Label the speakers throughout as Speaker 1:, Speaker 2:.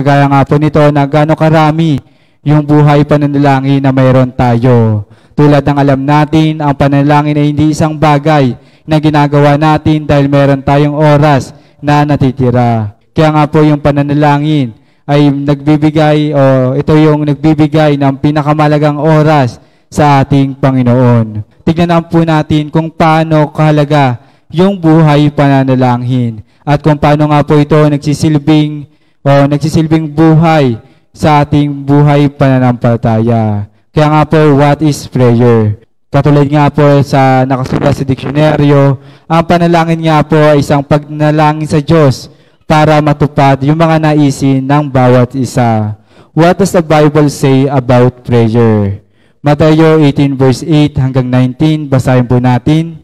Speaker 1: Gaya nga po nito na gaano karami yung buhay pananalangin na mayroon tayo. Tulad ng alam natin, ang pananalangin ay hindi isang bagay na ginagawa natin dahil mayroon tayong oras na natitira. Kaya nga po yung pananalangin ay nagbibigay o ito yung nagbibigay ng pinakamalagang oras sa ating Panginoon. Tignan po natin kung paano kahalaga yung buhay pananalangin at kung paano nga po ito nagsisilbing buhay sa ating buhay pananampalataya. Kaya nga po, what is prayer? Katulad nga po sa nakasulat sa diksyonaryo, ang panalangin nga po ay isang pagnalangin sa Diyos para matupad yung mga naisin ng bawat isa. What does the Bible say about prayer? Mateo 18 verse 8 hanggang 19, basahin po natin.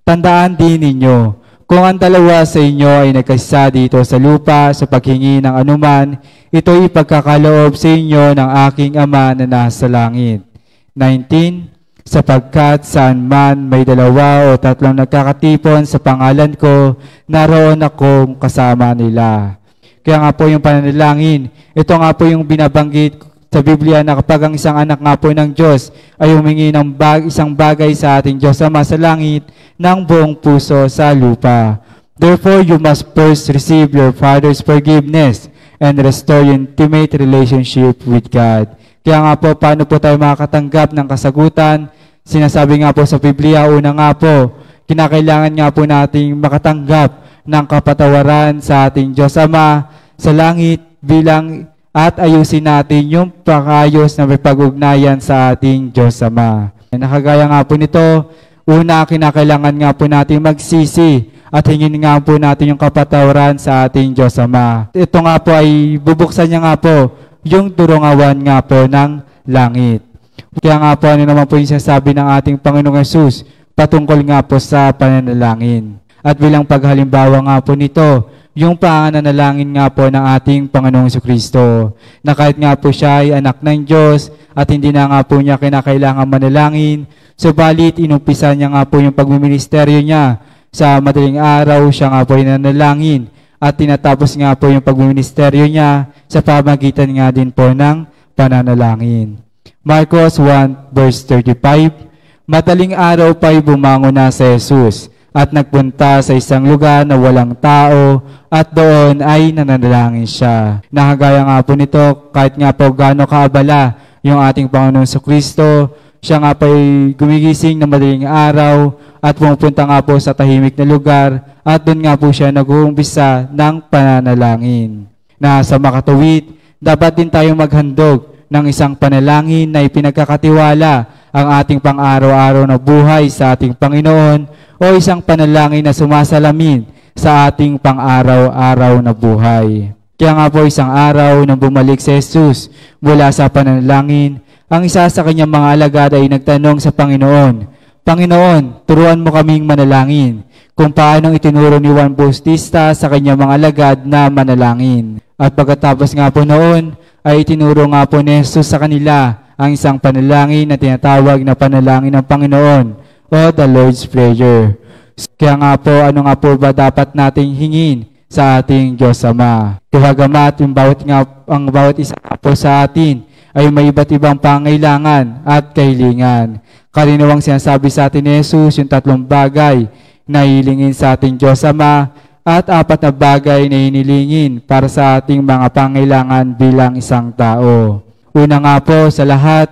Speaker 1: Tandaan din ninyo, kung ang dalawa sa inyo ay nagkasya dito sa lupa sa paghingi ng anuman, ito'y ipagkakaloob sa inyo ng aking Ama na nasa langit. 19. Sapagkat saan man may dalawa o tatlong nagkakatipon sa pangalan ko, naroon akong kasama nila. Kaya nga po yung pananalangin, ito nga po yung binabanggit sa Biblia na kapag ang isang anak nga po ng Diyos ay humingi ng isang bagay sa ating Diyos Ama sa langit ng buong puso sa lupa. Therefore, you must first receive your Father's forgiveness and restore your intimate relationship with God. Kaya nga po, paano po tayo makakatanggap ng kasagutan? Sinasabi nga po sa Biblia, una nga po, kinakailangan nga po nating makatanggap ng kapatawaran sa ating Diyos Ama sa langit bilang at ayusin natin yung pakayos na may pag-ugnayan sa ating Diyos Ama. Nakagaya nga po nito, una, kinakailangan nga po natin magsisi at hingin nga po natin yung kapatawaran sa ating Diyos Ama. Ito nga po ay bubuksan niya nga po yung turungawan nga po ng langit. Kaya nga po ano naman po yung sinasabi ng ating Panginoong Hesus patungkol nga po sa pananalangin. At bilang paghalimbawa nga po nito, yung pananalangin nga po ng ating Panginoong Jesucristo, na kahit nga po siya ay anak ng Diyos at hindi na nga po niya kinakailangan manalangin, subalit inumpisa niya nga po yung pagmiministeryo niya. Sa madaling araw, siya nga po ay nanalangin at tinatapos nga po yung pagmiministeryo niya sa pamagitan nga din po ng pananalangin. Marcos 1 verse 35, madaling araw pa'y bumangon na si Jesus at nagpunta sa isang lugar na walang tao at doon ay nananalangin siya. Nakagaya nga po nito, kahit nga po gaano kaabala yung ating Panginoon Jesucristo, siya nga po ay gumigising na madaling araw at pumupunta nga po sa tahimik na lugar at doon nga po siya nag-uumpisa ng pananalangin. Na sa makatuwid, dapat din tayong maghandog ng isang panalangin na ipinagkakatiwala ang ating pang-araw-araw na buhay sa ating Panginoon o isang panalangin na sumasalamin sa ating pang-araw-araw na buhay. Kaya nga po isang araw nang bumalik si Jesus mula sa pananalangin, ang isa sa kanyang mga alagad ay nagtanong sa Panginoon, Panginoon, turuan mo kaming manalangin, kung paano itinuro ni Juan Bautista sa kanyang mga alagad na manalangin. At pagkatapos nga po noon, ay itinuro nga po ni Jesus sa kanila ang isang panalangin na tinatawag na panalangin ng Panginoon o the Lord's Prayer. Kaya nga po, ano nga po ba dapat nating hingin sa ating Diyos Ama? Bagamat ang bawat isa po sa atin ay may iba't ibang pangailangan at kahilingan. Karaniwang sinasabi sa atin ni Jesus yung 3 bagay na hilingin sa ating Diyos Ama at 4 na bagay na hinilingin para sa ating mga pangailangan bilang isang tao. Una nga po sa lahat,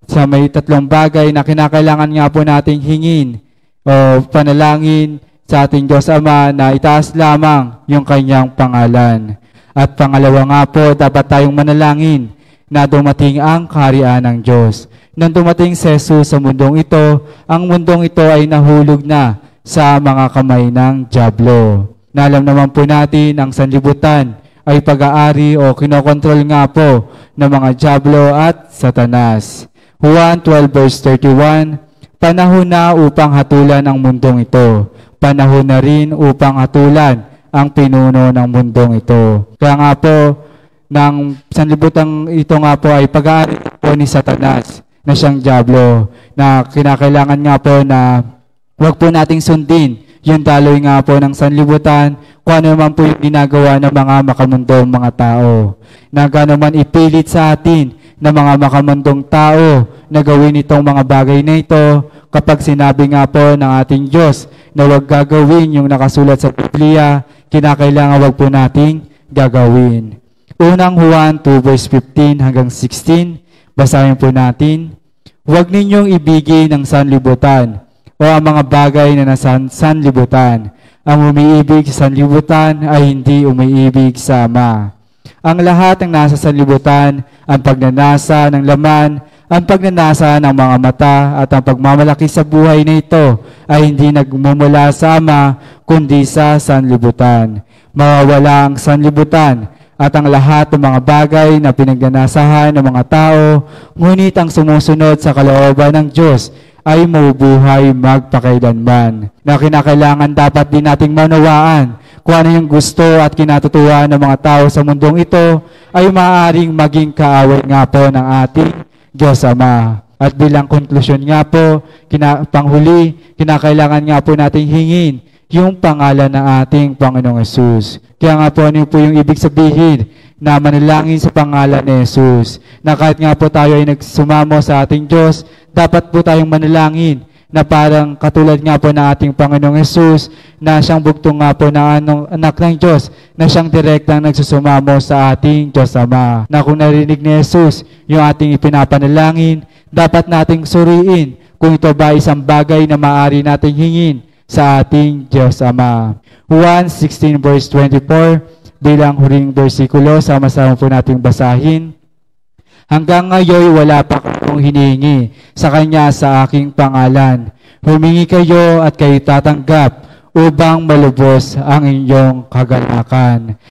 Speaker 1: sa may 3 bagay na kinakailangan nga po nating hingin o panalangin sa ating Diyos Ama na itaas lamang yung kanyang pangalan. At pangalawa nga po, dapat tayong manalangin na dumating ang kaharian ng Diyos. Nang dumating si Jesus sa mundong ito, ang mundong ito ay nahulog na sa mga kamay ng dyablo. Na alam naman po natin, ang sanlibutan ay pag-aari o kinokontrol nga po ng mga dyablo at Satanas. Juan 12 verse 31, panahon na upang hatulan ang mundong ito. Panahon na rin upang hatulan ang pinuno ng mundong ito. Kaya nga po, ng sanlibutan ito nga po ay pag-aari po ni Satanas na siyang dyablo, na kinakailangan nga po na huwag po nating sundin yung daloy nga po ng sanlibutan, kung ano man po yung ginagawa ng mga makamundong mga tao. Na gano'n man ipilit sa atin ng mga makamundong tao na gawin itong mga bagay na ito, kapag sinabi nga po ng ating Diyos na huwag gagawin yung nakasulat sa Biblia, kinakailangan huwag po nating gagawin. Unang Juan 2 verse 15 hanggang 16, basahin po natin. Huwag ninyong ibigin ang sanlibutan o ang mga bagay na nasa sanlibutan. Ang umiibig sa sanlibutan ay hindi umiibig sa Ama. Ang lahat ng nasa sanlibutan, ang pagnanasa ng laman, ang pagnanasa ng mga mata at ang pagmamalaki sa buhay na ito ay hindi nagmumula sa Ama kundi sa sanlibutan. Mawawala ang sanlibutan at ang lahat ng mga bagay na pinagnanasahan ng mga tao, ngunit ang sumusunod sa kalooban ng Diyos ay mabubuhay magpakailanman. Na kinakailangan dapat din nating manawaan kung ano yung gusto at kinatutuwa ng mga tao sa mundong ito ay maaaring maging kaaway nga po ng ating Diyos Ama. At bilang konklusyon nga po, panghuli, kinakailangan nga po nating hingin yung pangalan ng ating Panginoong Hesus. Kaya nga po, ano po yung ibig sabihin na manalangin sa pangalan ni Hesus? Na kahit nga po tayo ay nagsumamo sa ating Diyos, dapat po tayong manalangin na parang katulad nga po ng ating Panginoong Hesus na siyang bugtong nga po ng anak ng Diyos na siyang direktang nagsusumamo sa ating Diyos Ama. Na kung narinig ni Hesus yung ating ipinapanalangin, dapat nating suriin kung ito ba isang bagay na maaari nating hingin sa ating Diyos Ama. Juan 16 verse 24, bilang huling versikulo, sama-sama po nating basahin. Hanggang ngayon wala pa akong hinihingi sa Kanya sa aking pangalan. Humingi kayo at kayo tatanggap upang malubos ang inyong kagalakan.